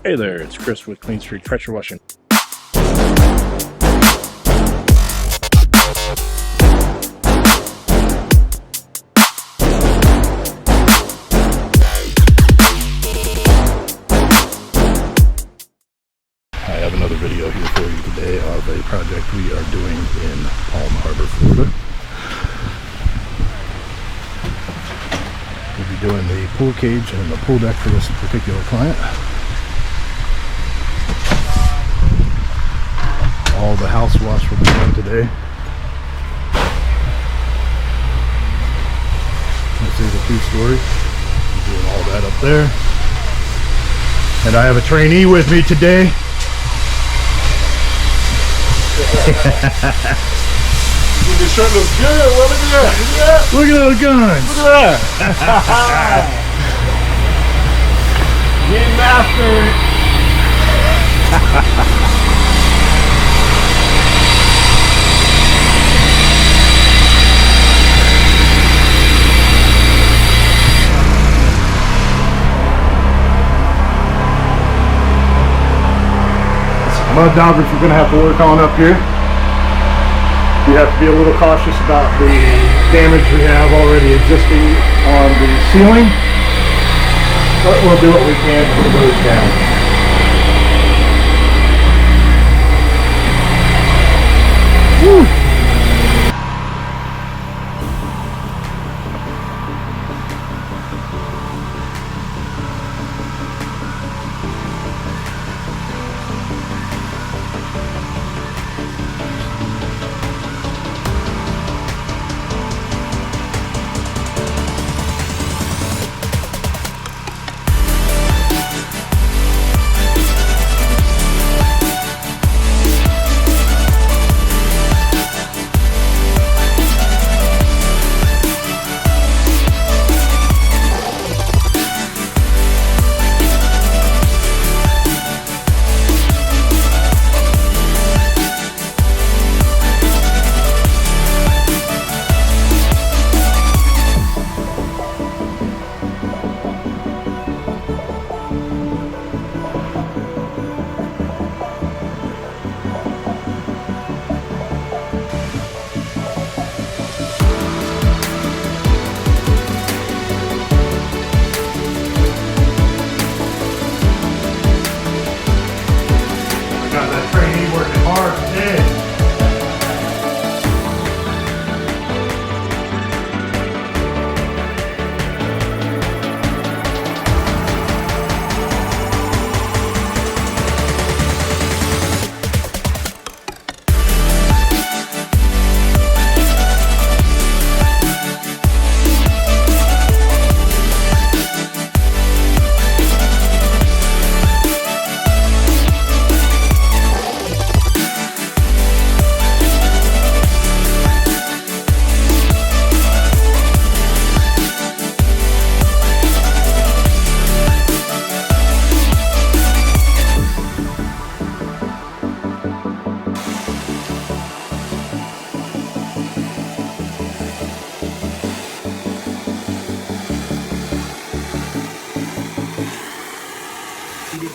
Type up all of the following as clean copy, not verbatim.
Hey there, it's Chris with Clean Street Pressure Washing. I have another video here for you today of a project we are doing in Palm Harbor, Florida. We'll be doing the pool cage and the pool deck for this particular client. All the house wash will be done today. This is a two-story. Doing all that up there. And I have a trainee with me today. Your shirt looks good. Well, look at that. Look at those guns. Look at that. Getting after it. Mud daubers you're going to have to work on up here. You have to be a little cautious about the damage we have already existing on the ceiling, but we'll do what we can to put those down. Woo.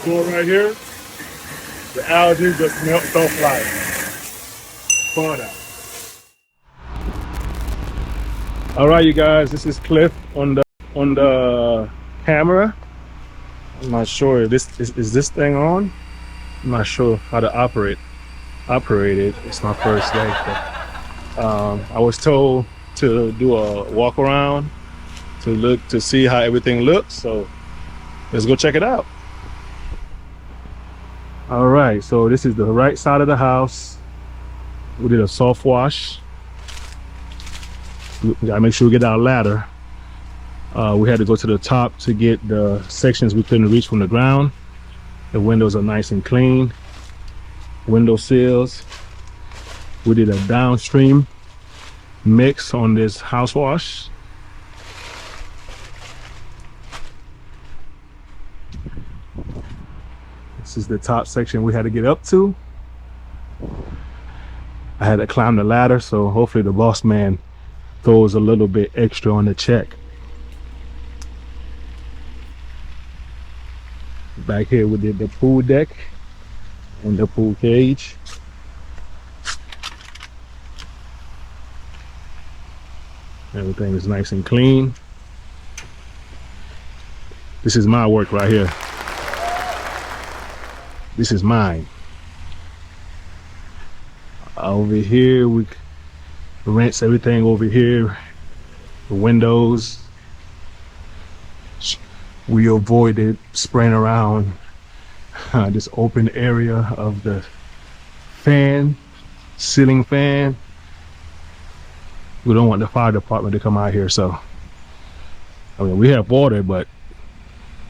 Door right here, the algae just melt so fly. Fun out. All right, you guys, this is Cliff on the camera. I'm not sure this is this thing on. I'm not sure how to operate it. It's my first day. But, I was told to do a walk around to see how everything looks. So let's go check it out. All right, so this is the right side of the house. We did a soft wash. We gotta make sure we get our ladder. We had to go to the top to get the sections we couldn't reach from the ground. The windows are nice and clean. Window sills. We did a downstream mix on this house wash. This is the top section we had to get up to. I had to climb the ladder, so hopefully the boss man throws a little bit extra on the check. Back here we did the pool deck and the pool cage. Everything is nice and clean. This is my work right here. This is mine. Over here we rinse everything over here. The windows. We avoided spraying around this open area of the fan, ceiling fan. We don't want the fire department to come out here, so I mean we have water, but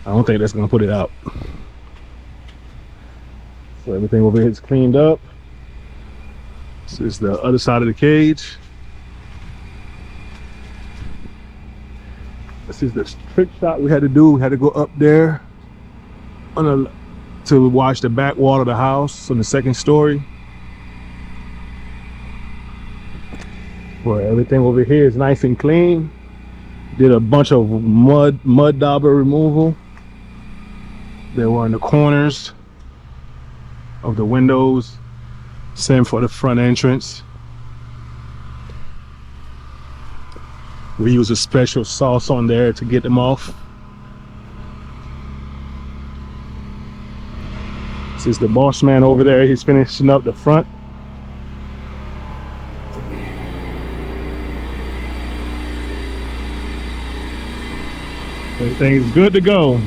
I don't think that's gonna put it out. So everything over here is cleaned up. This is the other side of the cage. This is the trick shot we had to do. We had to go up there to watch the back wall of the house on the second story. Where everything over here is nice and clean. Did a bunch of mud dauber removal. They were in the corners of the windows. Same for the front entrance. We use a special sauce on there to get them off. This is the boss man over there. He's finishing up the front. Everything's good to go.